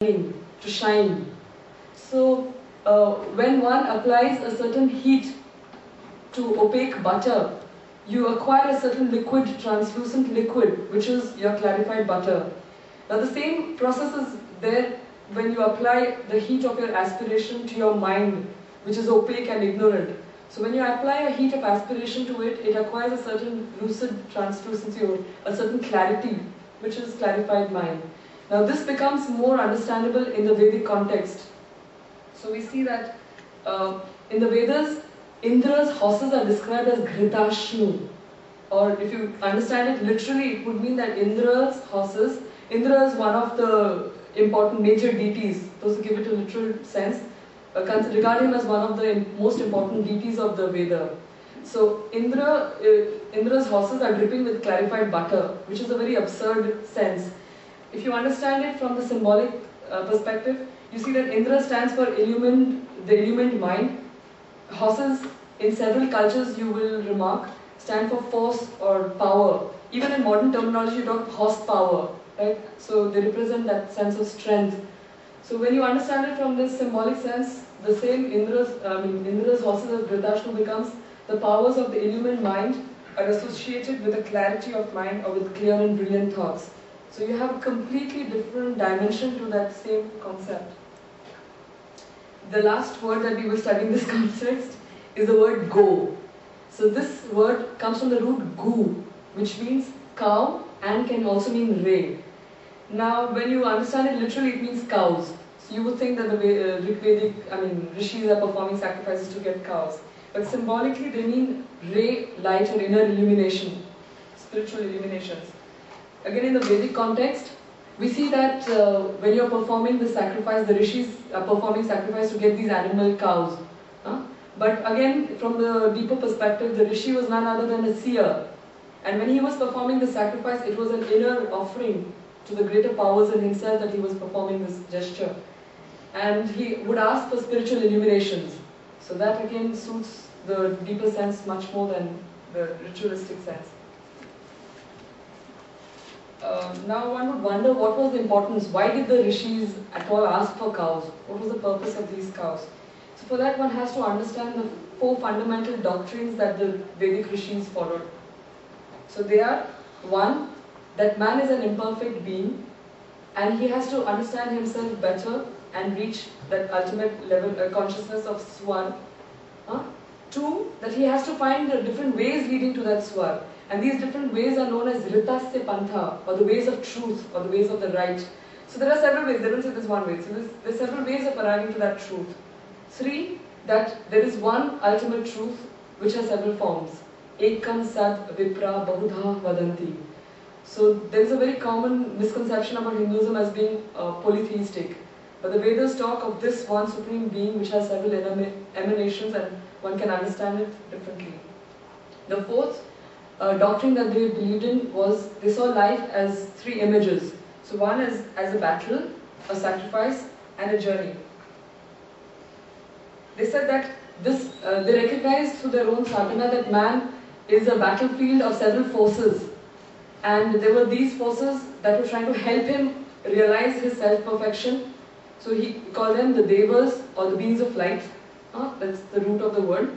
to shine. So when one applies a certain heat to opaque butter, you acquire a certain liquid, translucent liquid, which is your clarified butter. Now the same process is there when you apply the heat of your aspiration to your mind, which is opaque and ignorant. So when you apply a heat of aspiration to it, it acquires a certain lucid translucency or a certain clarity, which is clarified mind. Now this becomes more understandable in the Vedic context. So we see that in the Vedas, Indra's horses are described as Ghritashnu. Or if you understand it literally, it would mean that Indra's horses, Indra is one of the important major deities, those who give it a literal sense, regard him as one of the most important deities of the Veda. So Indra's horses are dripping with clarified butter, which is a very absurd sense. If you understand it from the symbolic perspective, you see that Indra stands for the illumined mind. Horses, in several cultures you will remark, stand for force or power. Even in modern terminology you talk horsepower, right? So they represent that sense of strength. So when you understand it from this symbolic sense, the same Indra's horses of Ghritashnu becomes the powers of the illumined mind are associated with a clarity of mind or with clear and brilliant thoughts. So you have a completely different dimension to that same concept. The last word that we will study in this context is the word go. So this word comes from the root gu, which means cow and can also mean ray. Now when you understand it literally, it means cows. So you would think that the Vedic, rishis are performing sacrifices to get cows. But symbolically they mean ray, light or inner illumination, spiritual illuminations. Again in the Vedic context, we see that when you are performing the sacrifice, the rishis are performing sacrifice to get these animal cows. But again, from the deeper perspective, the rishi was none other than a seer. And when he was performing the sacrifice, it was an inner offering to the greater powers in himself that he was performing this gesture. And he would ask for spiritual illuminations. So that again suits the deeper sense much more than the ritualistic sense. Now one would wonder what was the importance, why did the rishis at all ask for cows? What was the purpose of these cows? So for that one has to understand the 4 fundamental doctrines that the Vedic rishis followed. So they are, 1, that man is an imperfect being and he has to understand himself better and reach that ultimate level consciousness of swar. 2, that he has to find the different ways leading to that swar. And these different ways are known as Ritasya Pantha, or the ways of truth, or the ways of the right. So there are several ways, they don't say there's one way. So there's several ways of arriving to that truth. 3, that there is one ultimate truth which has several forms. Ekam Sad Vipra Bahudha Vadanti. So there is a very common misconception about Hinduism as being polytheistic. But the Vedas talk of this one supreme being which has several emanations and one can understand it differently. The 4th doctrine that they believed in was they saw life as 3 images. So one is as a battle, a sacrifice and a journey. They said that they recognized through their own sadhana that man is a battlefield of several forces. And there were these forces that were trying to help him realize his self-perfection. So he called them the devas or the beings of light. That's the root of the word.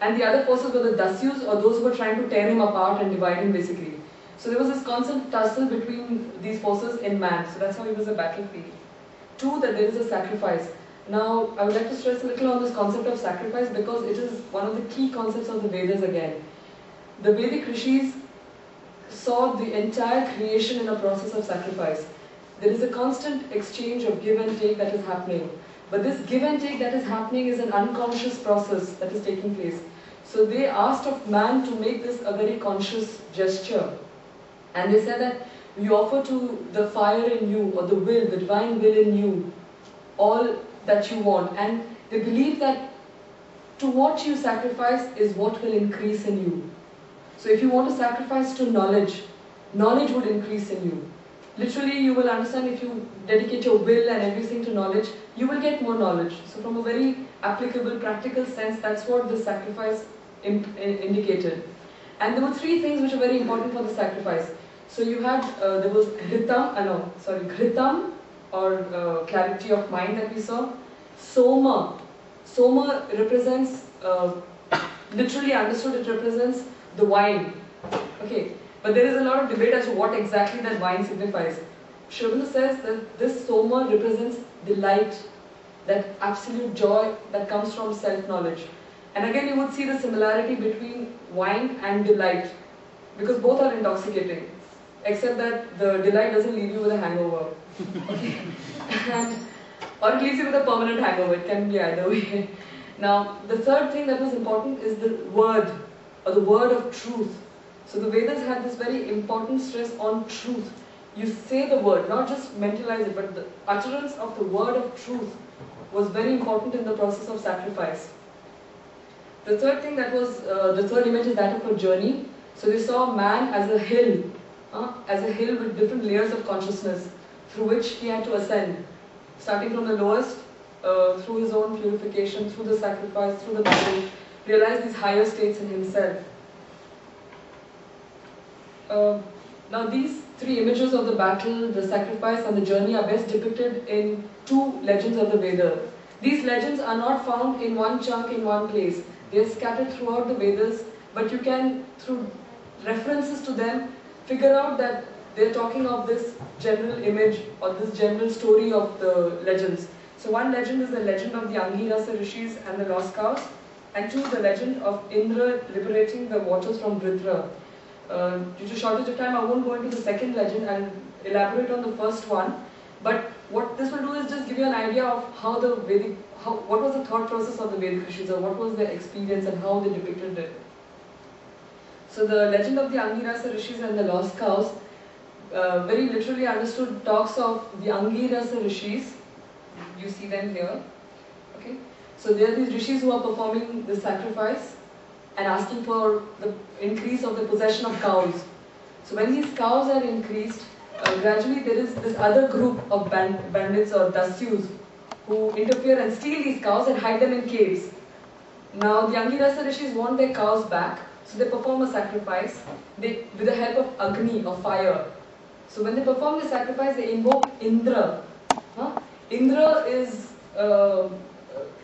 And the other forces were the dasyus or those who were trying to tear him apart and divide him basically. So there was this constant tussle between these forces in man. So that's how he was a battlefield. 2, that there is a sacrifice. Now I would like to stress a little on this concept of sacrifice because it is one of the key concepts of the Vedas again. The Vedic rishis saw the entire creation in a process of sacrifice. There is a constant exchange of give and take that is happening. But this give and take that is happening is an unconscious process that is taking place. So they asked of man to make this a very conscious gesture. And they said that you offer to the fire in you or the will, the divine will in you, all that you want. And they believe that to what you sacrifice is what will increase in you. So if you want to sacrifice to knowledge, knowledge would increase in you. Literally, you will understand if you dedicate your will and everything to knowledge, you will get more knowledge. So from a very applicable, practical sense, that's what the sacrifice indicated. And there were 3 things which are very important for the sacrifice. So you had, there was Ghritam, or clarity of mind that we saw. Soma. Soma represents, literally understood, it represents the wine. Okay, but there is a lot of debate as to what exactly that wine signifies. Sri Aurobindo says that this Soma represents the light, that absolute joy that comes from self-knowledge. And again, you would see the similarity between wine and delight, because both are intoxicating, except that the delight doesn't leave you with a hangover. Okay? Or it leaves you with a permanent hangover. It can be either way. Now, the third thing that was important is the word, or the word of truth. So the Vedas had this very important stress on truth. You say the word, not just mentalize it, but the utterance of the word of truth was very important in the process of sacrifice. The third thing that was, the third image is that of a journey. So they saw man as a hill with different layers of consciousness through which he had to ascend, starting from the lowest, through his own purification, through the sacrifice, through the battle, realize these higher states in himself. Now these three images of the battle, the sacrifice and the journey are best depicted in two legends of the Vedas. These legends are not found in one chunk in one place. They are scattered throughout the Vedas, but you can, through references to them, figure out that they are talking of this general image or this general story of the legends. So one legend is the legend of the Angirasa Rishis and the lost cows, and two, the legend of Indra liberating the waters from Vritra. Due to shortage of time, I won't go into the second legend and elaborate on the first one, but what this will do is just give you an idea of how the Vedic, what was the thought process of the Vedic Rishis, or what was their experience and how they depicted it. So the legend of the Angirasa Rishis and the lost cows, very literally understood, talks of the Angirasa Rishis. You see them here. Okay, so there are these rishis who are performing the sacrifice and asking for the increase of the possession of cows. So when these cows are increased, gradually there is this other group of bandits or dasyus who interfere and steal these cows and hide them in caves. Now the Angirasa Rishis want their cows back, so they perform a sacrifice with the help of Agni, or fire. So when they perform the sacrifice, they invoke Indra. Indra is,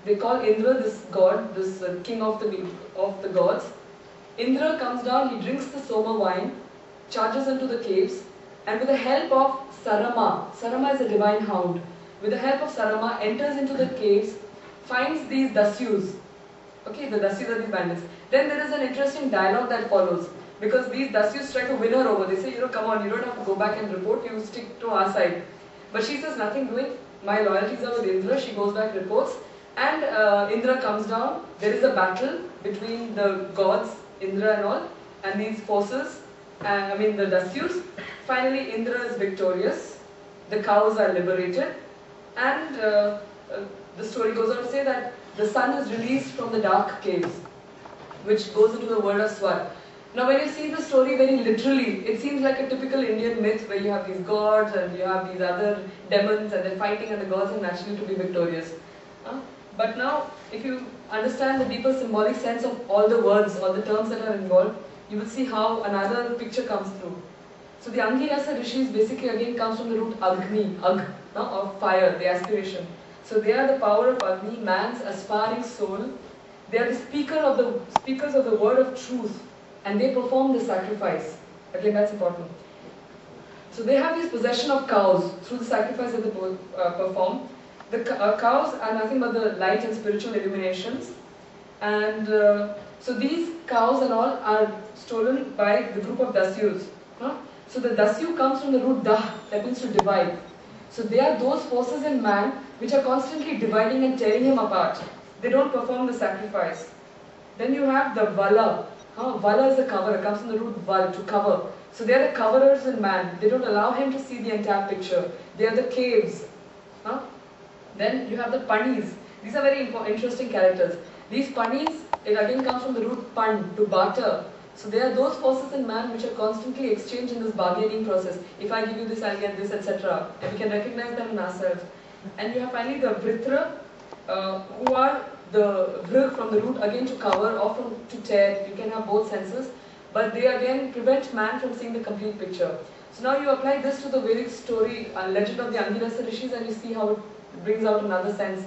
they call Indra this god, this king of the gods. Indra comes down, he drinks the Soma wine, charges into the caves, and with the help of Sarama, Sarama is a divine hound, with the help of Sarama enters into the caves, finds these dasyus. Okay, the dasyus are these bandits. Then there is an interesting dialogue that follows, because these dasyus try to win her over. They say, come on, you don't have to go back and report, you stick to our side. But she says, nothing doing, my loyalties are with Indra. She goes back, reports, and Indra comes down. There is a battle between the gods, Indra and all, and these forces, the dasyus. Finally, Indra is victorious, the cows are liberated, and the story goes on to say that the sun is released from the dark caves, which goes into the world of Swar. Now when you see the story very literally, it seems like a typical Indian myth where you have these gods and you have these other demons and they're fighting and the gods are naturally to be victorious. But now, if you understand the deeper symbolic sense of all the words, all the terms that are involved, you will see how another picture comes through. So the Angirasa Rishis basically again comes from the root Agni, of fire, the aspiration. So they are the power of Agni, man's aspiring soul. They are the speakers of the word of truth, and they perform the sacrifice. Again, that's important. So they have this possession of cows through the sacrifice that they perform. The cows are nothing but the light and spiritual illuminations. And so these cows and all are stolen by the group of dasyus. So the dasyu comes from the root dah, that means to divide. So they are those forces in man which are constantly dividing and tearing him apart. They don't perform the sacrifice. Then you have the vala. Vala is a cover, it comes from the root val, to cover. So they are the coverers in man. They don't allow him to see the entire picture. They are the caves. Then you have the panis. These are very interesting characters. These panis, it again comes from the root pan, to barter. So they are those forces in man which are constantly exchanged in this bargaining process. If I give you this, I'll get this, etc. And we can recognize them in ourselves. And you have finally the vritra, who are the vr from the root, again to cover or to tear. You can have both senses. But they again prevent man from seeing the complete picture. So now you apply this to the Vedic story, legend of the Angirasa Rishis, and you see how it brings out another sense.